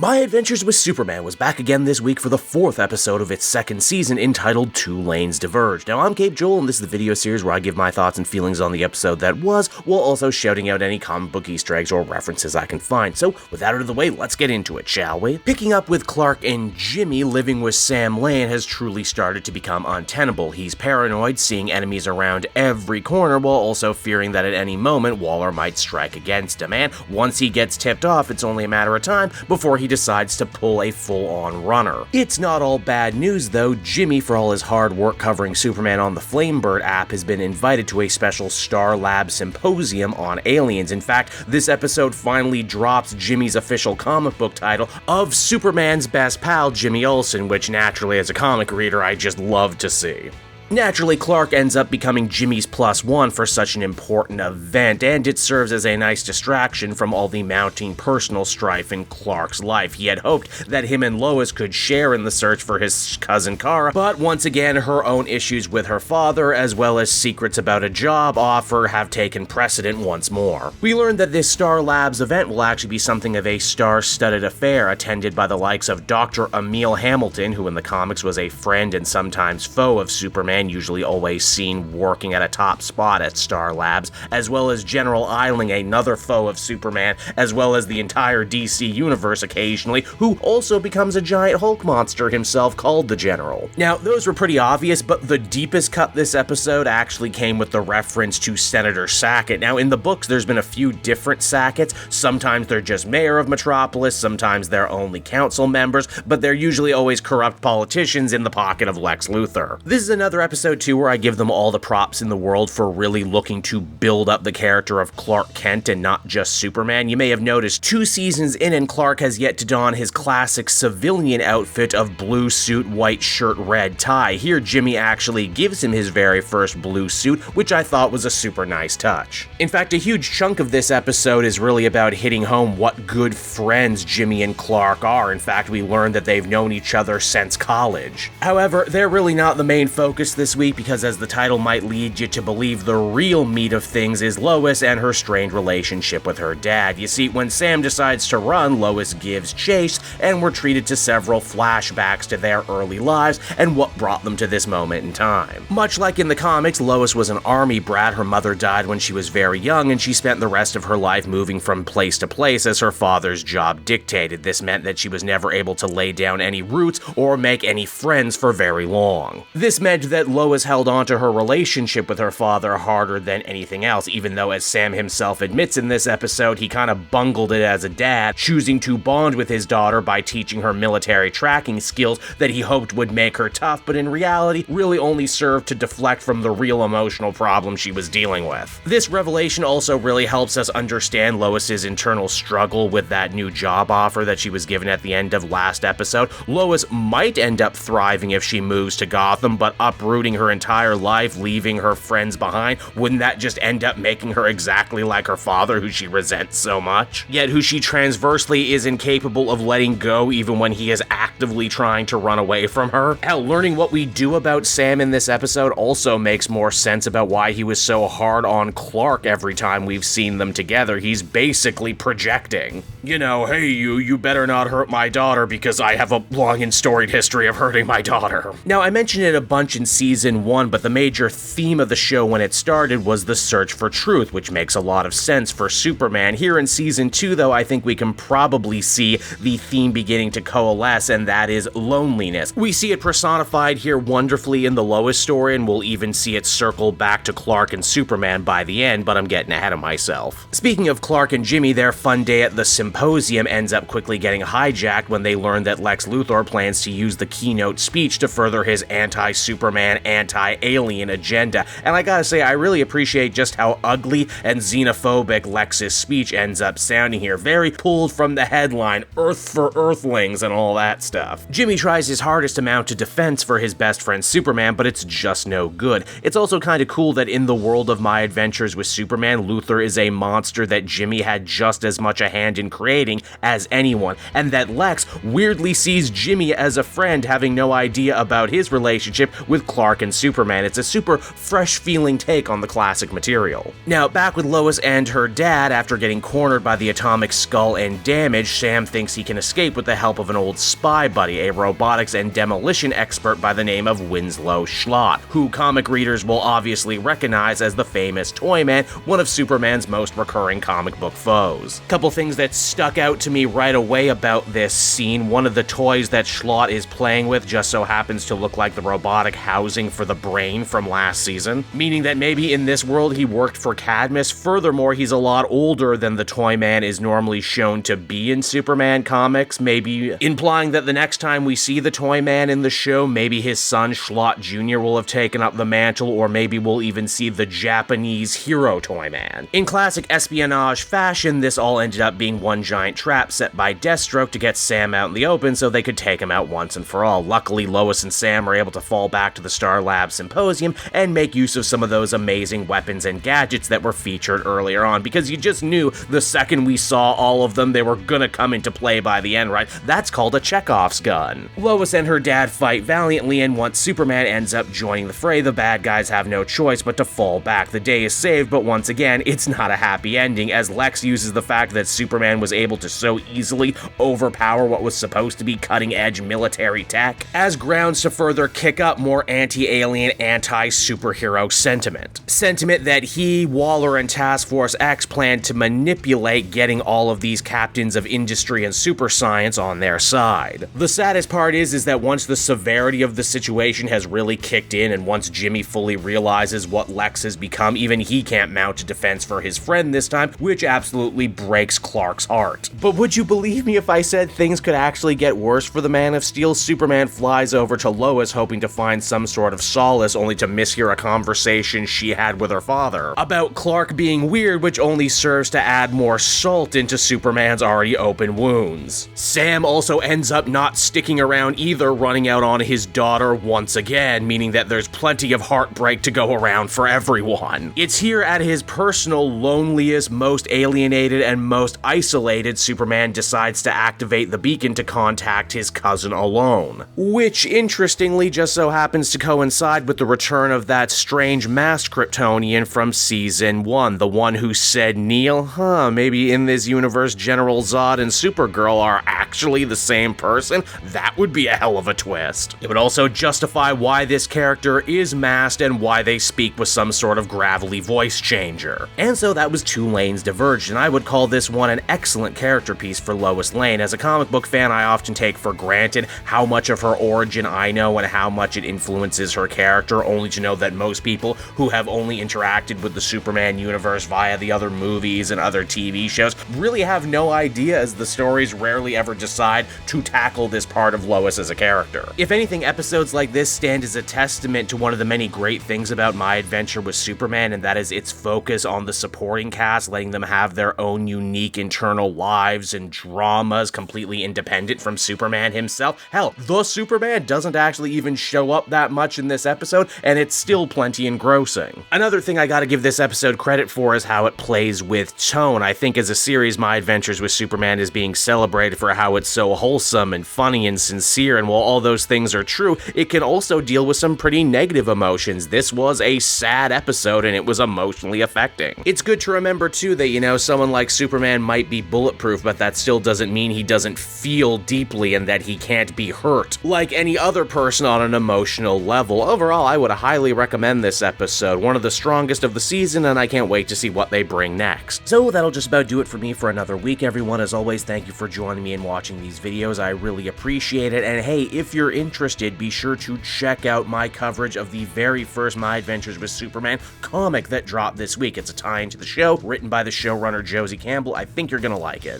My Adventures with Superman was back again this week for the 4th episode of its 2nd season entitled Two Lanes Diverge. Now, I'm Cape Joel, and this is the video series where I give my thoughts and feelings on the episode that was, while also shouting out any comic book Easter eggs or references I can find. So, with that out of the way, let's get into it, shall we? Picking up with Clark and Jimmy, living with Sam Lane has truly started to become untenable. He's paranoid, seeing enemies around every corner, while also fearing that at any moment, Waller might strike against him. And once he gets tipped off, it's only a matter of time before he decides to pull a full-on runner. It's not all bad news though. Jimmy, for all his hard work covering Superman on the Flamebird app, has been invited to a special S.T.A.R. Lab Symposium on aliens. In fact, this episode finally drops Jimmy's official comic book title of Superman's best pal, Jimmy Olsen, which naturally as a comic reader I just love to see. Naturally, Clark ends up becoming Jimmy's +1 for such an important event, and it serves as a nice distraction from all the mounting personal strife in Clark's life. He had hoped that him and Lois could share in the search for his cousin Kara, but once again, her own issues with her father, as well as secrets about a job offer, have taken precedent once more. We learned that this S.T.A.R. Labs event will actually be something of a star-studded affair, attended by the likes of Dr. Emil Hamilton, who in the comics was a friend and sometimes foe of Superman, usually always seen working at a top spot at S.T.A.R. Labs, as well as General Eiling, another foe of Superman, as well as the entire DC universe occasionally, who also becomes a giant Hulk monster himself called the General. Now, those were pretty obvious, but the deepest cut this episode actually came with the reference to Senator Sackett. Now, in the books, there's been a few different Sacketts. Sometimes they're just mayor of Metropolis, sometimes they're only council members, but they're usually always corrupt politicians in the pocket of Lex Luthor. This is another episode 2 where I give them all the props in the world for really looking to build up the character of Clark Kent and not just Superman. You may have noticed 2 seasons in and Clark has yet to don his classic civilian outfit of blue suit, white shirt, red tie. Here Jimmy actually gives him his very first blue suit, which I thought was a super nice touch. In fact, a huge chunk of this episode is really about hitting home what good friends Jimmy and Clark are. In fact, we learned that they've known each other since college. However, they're really not the main focus this week, because as the title might lead you to believe, the real meat of things is Lois and her strained relationship with her dad. You see, when Sam decides to run, Lois gives chase, and we're treated to several flashbacks to their early lives and what brought them to this moment in time. Much like in the comics, Lois was an army brat. Her mother died when she was very young, and she spent the rest of her life moving from place to place as her father's job dictated. This meant that she was never able to lay down any roots or make any friends for very long. This meant that Lois held on to her relationship with her father harder than anything else, even though, as Sam himself admits in this episode, he kind of bungled it as a dad, choosing to bond with his daughter by teaching her military tracking skills that he hoped would make her tough, but in reality really only served to deflect from the real emotional problem she was dealing with. This revelation also really helps us understand Lois's internal struggle with that new job offer that she was given at the end of last episode. Lois might end up thriving if she moves to Gotham, but uprooting her entire life, leaving her friends behind, wouldn't that just end up making her exactly like her father, who she resents so much? Yet who she transversely is incapable of letting go even when he is actively trying to run away from her? Hell, learning what we do about Sam in this episode also makes more sense about why he was so hard on Clark every time we've seen them together. He's basically projecting. You know, hey you better not hurt my daughter because I have a long and storied history of hurting my daughter. Now, I mentioned it a bunch in season 1, but the major theme of the show when it started was the search for truth, which makes a lot of sense for Superman. Here in season 2, though, I think we can probably see the theme beginning to coalesce, and that is loneliness. We see it personified here wonderfully in the Lois story, and we'll even see it circle back to Clark and Superman by the end, but I'm getting ahead of myself. Speaking of Clark and Jimmy, their fun day at the Symposium ends up quickly getting hijacked when they learn that Lex Luthor plans to use the keynote speech to further his anti-Superman, anti-alien agenda. And I gotta say, I really appreciate just how ugly and xenophobic Lex's speech ends up sounding here. Very pulled from the headline, Earth for Earthlings and all that stuff. Jimmy tries his hardest to mount a defense for his best friend Superman, but it's just no good. It's also kinda cool that in the world of My Adventures with Superman, Luthor is a monster that Jimmy had just as much a hand in creating as anyone, and that Lex weirdly sees Jimmy as a friend, having no idea about his relationship with Clark Clark and Superman. It's a super fresh-feeling take on the classic material. Now, back with Lois and her dad, after getting cornered by the atomic skull and damaged, Sam thinks he can escape with the help of an old spy buddy, a robotics and demolition expert by the name of Winslow Schlott, who comic readers will obviously recognize as the famous Toyman, one of Superman's most recurring comic book foes. Couple things that stuck out to me right away about this scene. One of the toys that Schlott is playing with just so happens to look like the robotic housing for the brain from last season, meaning that maybe in this world he worked for Cadmus. Furthermore, he's a lot older than the Toyman is normally shown to be in Superman comics, maybe implying that the next time we see the Toyman in the show, maybe his son Schlott Jr. will have taken up the mantle, or maybe we'll even see the Japanese hero Toyman. In classic espionage fashion, this all ended up being one giant trap set by Deathstroke to get Sam out in the open so they could take him out once and for all. Luckily, Lois and Sam are able to fall back to the S.T.A.R Lab Symposium and make use of some of those amazing weapons and gadgets that were featured earlier on, because you just knew the second we saw all of them, they were gonna come into play by the end, right? That's called a Chekhov's gun. Lois and her dad fight valiantly, and once Superman ends up joining the fray, the bad guys have no choice but to fall back. The day is saved, but once again, it's not a happy ending, as Lex uses the fact that Superman was able to so easily overpower what was supposed to be cutting-edge military tech as grounds to further kick up more anti-alien, anti-superhero sentiment. Sentiment that he, Waller, and Task Force X planned to manipulate, getting all of these captains of industry and super science on their side. The saddest part is that once the severity of the situation has really kicked in, and once Jimmy fully realizes what Lex has become, even he can't mount a defense for his friend this time, which absolutely breaks Clark's heart. But would you believe me if I said things could actually get worse for the Man of Steel? Superman flies over to Lois hoping to find some sort of solace, only to mishear a conversation she had with her father about Clark being weird, which only serves to add more salt into Superman's already open wounds. Sam also ends up not sticking around either, running out on his daughter once again, meaning that there's plenty of heartbreak to go around for everyone. It's here at his personal loneliest, most alienated, and most isolated, Superman decides to activate the beacon to contact his cousin alone, which interestingly just so happens to coincide with the return of that strange masked Kryptonian from season 1, the one who said, Neil, maybe in this universe General Zod and Supergirl are actually the same person? That would be a hell of a twist. It would also justify why this character is masked and why they speak with some sort of gravelly voice changer. And so that was Two Lanes Diverged, and I would call this one an excellent character piece for Lois Lane. As a comic book fan, I often take for granted how much of her origin I know and how much it influences her character, only to know that most people who have only interacted with the Superman universe via the other movies and other TV shows really have no idea, as the stories rarely ever decide to tackle this part of Lois as a character. If anything, episodes like this stand as a testament to one of the many great things about My Adventure with Superman, and that is its focus on the supporting cast, letting them have their own unique internal lives and dramas completely independent from Superman himself. Hell, the Superman doesn't actually even show up that much in this episode, and it's still plenty engrossing. Another thing I gotta give this episode credit for is how it plays with tone. I think as a series, My Adventures with Superman is being celebrated for how it's so wholesome and funny and sincere, and while all those things are true, it can also deal with some pretty negative emotions. This was a sad episode, and it was emotionally affecting. It's good to remember too that, someone like Superman might be bulletproof, but that still doesn't mean he doesn't feel deeply and that he can't be hurt like any other person on an emotional level. Overall, I would highly recommend this episode, one of the strongest of the season, and I can't wait to see what they bring next. So that'll just about do it for me for another week, everyone. As always, thank you for joining me and watching these videos. I really appreciate it, and hey, if you're interested, be sure to check out my coverage of the very first My Adventures with Superman comic that dropped this week. It's a tie-in to the show, written by the showrunner Josie Campbell. I think you're gonna like it.